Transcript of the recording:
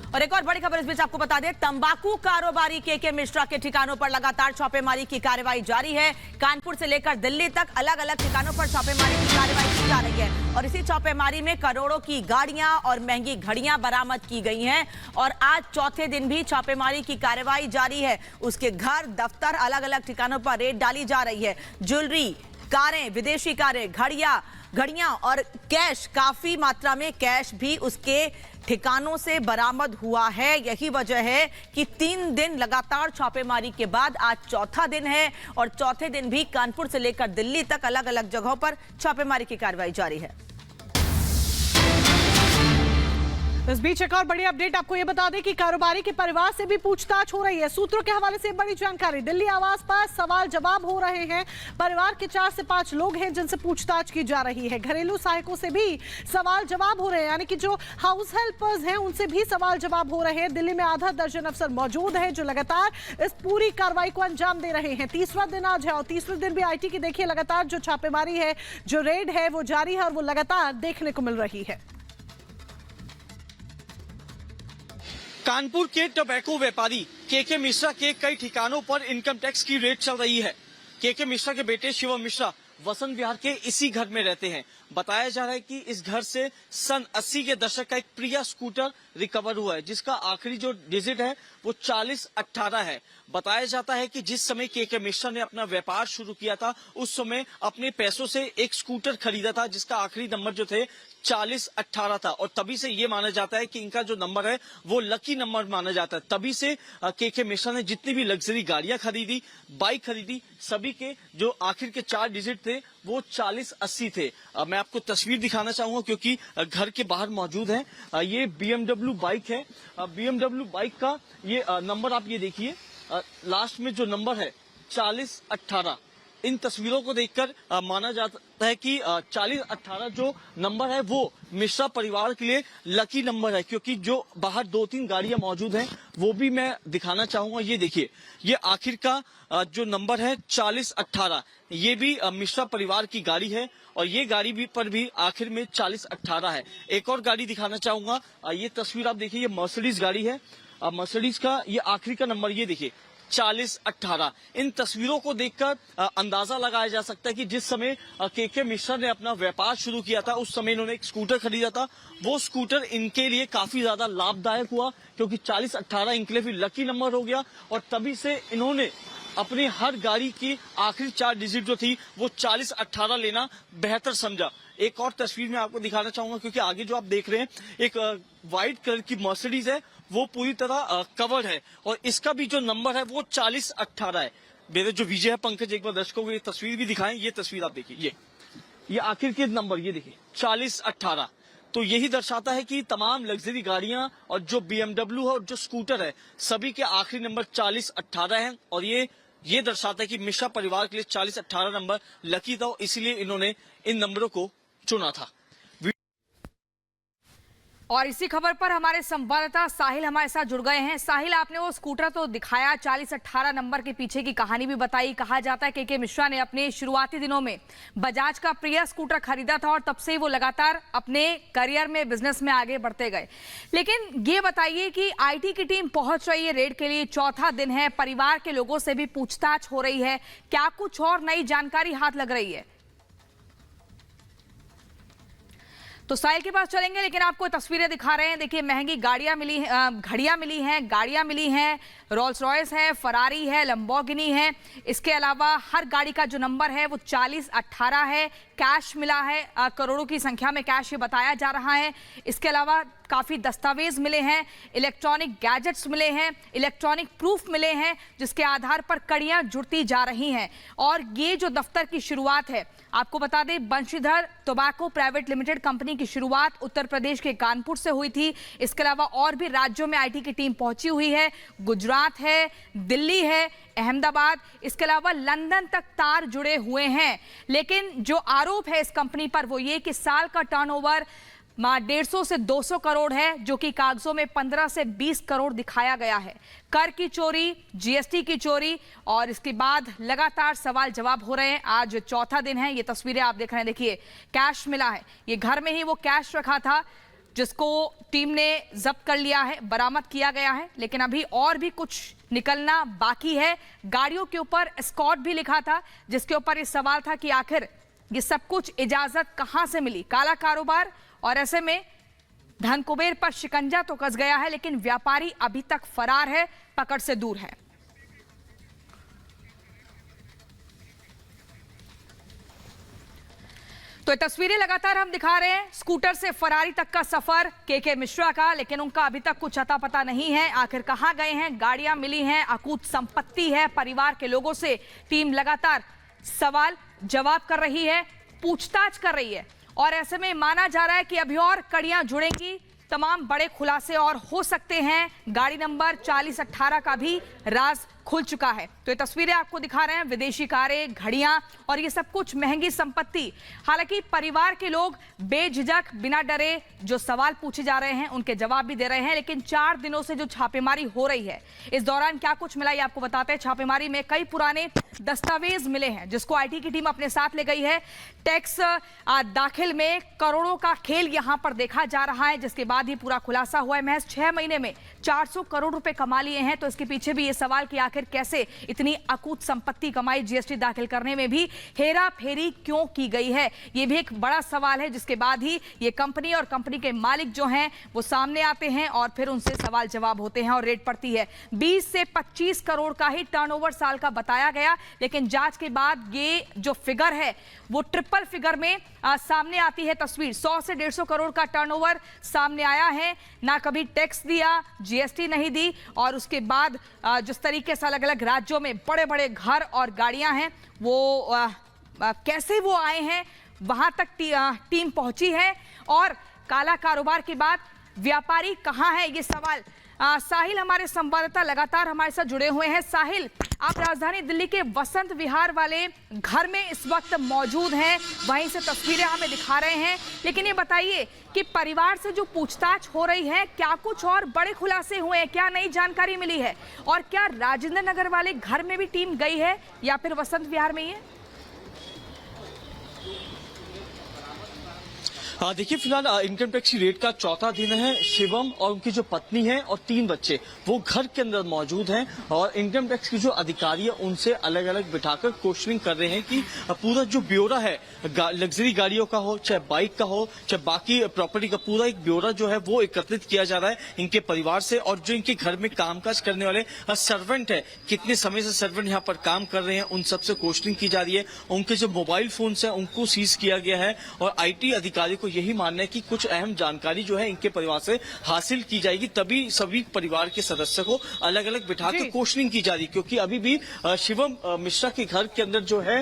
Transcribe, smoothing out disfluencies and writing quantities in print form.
और एक और बड़ी खबर इस बीच आपको बता दें, तंबाकू कारोबारी के मिश्रा के ठिकानों पर लगातार छापेमारी की कार्रवाई जारी है। कानपुर से लेकर दिल्ली तक अलग अलग ठिकानों पर छापेमारी की कार्रवाई की जा रही है और इसी छापेमारी में करोड़ों की गाड़ियां और महंगी घड़ियां बरामद की गई हैं। और आज चौथे दिन भी छापेमारी की कार्रवाई जारी है। उसके घर, दफ्तर, अलग अलग ठिकानों पर रेड डाली जा रही है। ज्वेलरी, कारें, विदेशी कारें, घड़ियां और कैश, काफी मात्रा में कैश भी उसके ठिकानों से बरामद हुआ है। यही वजह है कि 3 दिन लगातार छापेमारी के बाद आज चौथा दिन है और चौथे दिन भी कानपुर से लेकर दिल्ली तक अलग अलग जगहों पर छापेमारी की कार्रवाई जारी है। इस बीच एक और बड़ी अपडेट आपको यह बता दें कि कारोबारी के परिवार से भी पूछताछ हो रही है। सूत्रों के हवाले से बड़ी जानकारी, दिल्ली आवास पर सवाल जवाब हो रहे हैं। परिवार के 4 से 5 लोग हैं जिनसे पूछताछ की जा रही है। घरेलू सहायकों से भी सवाल जवाब हो रहे हैं, यानी कि जो हाउस हेल्पर्स हैं उनसे भी सवाल जवाब हो रहे हैं। दिल्ली में आधा दर्जन अफसर मौजूद है जो लगातार इस पूरी कार्रवाई को अंजाम दे रहे हैं। तीसरा दिन आज है और तीसरे दिन भी IT की देखिए लगातार जो छापेमारी है, जो रेड है वो जारी है और वो लगातार देखने को मिल रही है। कानपुर के टोबैको व्यापारी के मिश्रा के कई ठिकानों पर इनकम टैक्स की रेड चल रही है। के मिश्रा के बेटे शिवम मिश्रा वसंत विहार के इसी घर में रहते हैं। बताया जा रहा है कि इस घर से सन 80 के दशक का एक प्रिया स्कूटर रिकवर हुआ है जिसका आखिरी जो डिजिट है वो 4018 है। बताया जाता है कि जिस समय के मिश्रा ने अपना व्यापार शुरू किया था उस समय अपने पैसों से एक स्कूटर खरीदा था जिसका आखिरी नंबर जो थे 4018 था और तभी से ये माना जाता है कि इनका जो नंबर है वो लकी नंबर माना जाता है। तभी से के मिश्रा ने जितनी भी लग्जरी गाड़ियां खरीदी, बाइक खरीदी, सभी के जो आखिर के 4 डिजिट थे वो 4080 थे। मैं आपको तस्वीर दिखाना चाहूंगा क्योंकि घर के बाहर मौजूद है। ये BMW बाइक है। BMW बाइक का ये नंबर आप ये देखिए, लास्ट में जो नंबर है 4018। इन तस्वीरों को देखकर माना जाता है कि 4018 जो नंबर है वो मिश्रा परिवार के लिए लकी नंबर है, क्योंकि जो बाहर 2-3 गाड़ियां मौजूद हैं वो भी मैं दिखाना चाहूंगा। ये देखिए, ये आखिर का जो नंबर है 4018, ये भी मिश्रा परिवार की गाड़ी है और ये गाड़ी भी पर भी आखिर में 4018 है। एक और गाड़ी दिखाना चाहूंगा, ये तस्वीर आप देखिए, ये मर्सिडीज गाड़ी है। मर्सिडीज का ये आखिरी का नंबर ये देखिए 4018। इन तस्वीरों को देखकर अंदाजा लगाया जा सकता है कि जिस समय के मिश्रा ने अपना व्यापार शुरू किया था उस समय इन्होंने एक स्कूटर खरीदा था। वो स्कूटर इनके लिए काफी ज्यादा लाभदायक हुआ क्योंकि 4018 इनके लिए फिर लकी नंबर हो गया और तभी से इन्होंने अपनी हर गाड़ी की आखिरी 4 डिजिट जो थी वो 4018 लेना बेहतर समझा। एक और तस्वीर मैं आपको दिखाना चाहूंगा क्योंकि आगे जो आप देख रहे हैं एक व्हाइट कलर की मर्सिडीज है, वो पूरी तरह कवर्ड है और इसका भी जो नंबर है वो 4018 है। मेरे जो विजय है पंकज, एक बार दर्शकों को ये तस्वीर भी दिखाएं। ये तस्वीर आप देखिए, ये आखिर के नंबर ये देखिए 4018। तो यही दर्शाता है कि तमाम लग्जरी गाड़ियां और जो BMW है और जो स्कूटर है सभी के आखिरी नंबर 4018 है और ये दर्शाता है कि मिश्रा परिवार के लिए 4018 नंबर लकी था, इसीलिए इन्होंने इन नंबरों को चुना था। और इसी खबर पर हमारे संवाददाता साहिल हमारे साथ जुड़ गए हैं। साहिल, आपने वो स्कूटर तो दिखाया, 4018 नंबर के पीछे की कहानी भी बताई। कहा जाता है के मिश्रा ने अपने शुरुआती दिनों में बजाज का प्रिया स्कूटर खरीदा था और तब से वो लगातार अपने करियर में, बिजनेस में आगे बढ़ते गए। लेकिन ये बताइए कि IT की टीम पहुंच रही है रेड के लिए, चौथा दिन है, परिवार के लोगों से भी पूछताछ हो रही है, क्या कुछ और नई जानकारी हाथ लग रही है? तो साहिल के पास चलेंगे, लेकिन आपको तस्वीरें दिखा रहे हैं। देखिए, महंगी गाड़ियां मिली हैं, घड़ियां मिली हैं, गाड़ियां मिली हैं, रोल्स रॉयस है, फरारी है, लंबोर्गिनी है। इसके अलावा हर गाड़ी का जो नंबर है वो 4018 है। कैश मिला है, करोड़ों की संख्या में कैश ये बताया जा रहा है। इसके अलावा काफ़ी दस्तावेज मिले हैं, इलेक्ट्रॉनिक गैजेट्स मिले हैं, इलेक्ट्रॉनिक प्रूफ मिले हैं जिसके आधार पर कड़ियां जुड़ती जा रही हैं। और ये जो दफ्तर की शुरुआत है, आपको बता दें, Banshidhar tobacco private limited company की शुरुआत उत्तर प्रदेश के कानपुर से हुई थी। इसके अलावा और भी राज्यों में IT की टीम पहुंची हुई है, गुजरात है, दिल्ली है, अहमदाबाद, इसके अलावा लंदन तक तार जुड़े हुए हैं। लेकिन जो आरोप है इस कंपनी पर वो ये कि साल का टर्नओवर 150 से 200 करोड़ है, जो कि कागजों में 15 से 20 करोड़ दिखाया गया है। कर की चोरी, GST की चोरी और इसके बाद लगातार सवाल जवाब हो रहे हैं। आज चौथा दिन है, ये तस्वीरें आप देख रहे हैं, देखिए कैश मिला है, ये घर में ही वो कैश रखा था जिसको टीम ने जब्त कर लिया है, बरामद किया गया है। लेकिन अभी और भी कुछ निकलना बाकी है। गाड़ियों के ऊपर एस्कॉर्ट भी लिखा था, जिसके ऊपर ये सवाल था कि आखिर ये सब कुछ इजाजत कहां से मिली। काला कारोबार, और ऐसे में धन कुबेर पर शिकंजा तो कस गया है, लेकिन व्यापारी अभी तक फरार है, पकड़ से दूर है। तो ये तस्वीरें लगातार हम दिखा रहे हैं, स्कूटर से फरारी तक का सफर केके मिश्रा का, लेकिन उनका अभी तक कुछ अता पता नहीं है। आखिर कहां गए हैं? गाड़ियां मिली हैं, अकूत संपत्ति है। परिवार के लोगों से टीम लगातार सवाल जवाब कर रही है, पूछताछ कर रही है, और ऐसे में माना जा रहा है कि अभी और कड़ियां जुड़ेंगी, तमाम बड़े खुलासे और हो सकते हैं। गाड़ी नंबर 4018 का भी राज खुल चुका है। तो ये तस्वीरें आपको दिखा रहे हैं, विदेशी कारें, घड़ियां और ये सब कुछ महंगी संपत्ति। हालांकि परिवार के लोग बेझिझक, बिना डरे जो सवाल पूछे जा रहे हैं उनके जवाब भी दे रहे हैं। लेकिन 4 दिनों से जो छापेमारी हो रही है, इस दौरान क्या कुछ मिला ये आपको बताते हैं। छापेमारी में कई पुराने दस्तावेज मिले हैं, जिसको आईटी की टीम अपने साथ ले गई है। टैक्स दाखिल में करोड़ों का खेल यहां पर देखा जा रहा है, जिसके बाद ही पूरा खुलासा हुआ है। महज 6 महीने में 400 करोड़ रुपए कमा लिए हैं। तो इसके पीछे भी ये सवाल कि आखिर कैसे इतनी अकूत संपत्ति कमाई, जीएसटी दाखिल करने में भी हेरा फेरी क्यों की गई है, ये भी एक बड़ा सवाल है। जिसके बाद ही ये कंपनी और कंपनी के मालिक जो हैं वो सामने आते हैं और फिर उनसे सवाल जवाब होते हैं और रेड पड़ती है। 20 से 25 करोड़ का ही टर्नओवर साल का बताया गया, लेकिन जांच के बाद ये जो फिगर है वो ट्रिपल फिगर में सामने आती है तस्वीर। 100 से 150 करोड़ का टर्नओवर सामने आया है। ना कभी टैक्स दिया, जीएसटी नहीं दी, और उसके बाद जिस तरीके से अलग अलग राज्यों में बड़े बड़े घर और गाड़ियां हैं, वो कैसे वो आए हैं, वहां तक टीम पहुंची है। और काला कारोबार के बाद व्यापारी कहां है, ये सवाल। साहिल हमारे संवाददाता लगातार हमारे साथ जुड़े हुए हैं। साहिल, आप राजधानी दिल्ली के वसंत विहार वाले घर में इस वक्त मौजूद हैं, वहीं से तस्वीरें हमें दिखा रहे हैं। लेकिन ये बताइए कि परिवार से जो पूछताछ हो रही है, क्या कुछ और बड़े खुलासे हुए हैं, क्या नई जानकारी मिली है, और क्या राजेंद्र नगर वाले घर में भी टीम गई है या फिर वसंत विहार में ही है? देखिए, फिलहाल इनकम टैक्स की रेड का 4था दिन है। शिवम और उनकी जो पत्नी है और 3 बच्चे वो घर के अंदर मौजूद हैं, और इनकम टैक्स की जो अधिकारी है उनसे अलग अलग बिठाकर क्वेश्चनिंग कर रहे हैं कि पूरा जो ब्यौरा है, लग्जरी गाड़ियों का हो, चाहे बाइक का हो, चाहे बाकी प्रॉपर्टी का, पूरा एक ब्यौरा जो है वो एकत्रित किया जा रहा है इनके परिवार से। और जो इनके घर में कामकाज करने वाले सर्वेंट है, कितने समय से सर्वेंट यहाँ पर काम कर रहे हैं, उन सबसे क्वेश्चनिंग की जा रही है। उनके जो मोबाइल फोन है उनको सीज किया गया है, और आईटी अधिकारी को यही मानना है कि कुछ अहम जानकारी जो है इनके परिवार से हासिल की जाएगी, तभी सभी परिवार के सदस्य को अलग अलग बिठाकर क्वेश्चनिंग की जा रही है। क्योंकि अभी भी शिवम मिश्रा के घर के अंदर जो है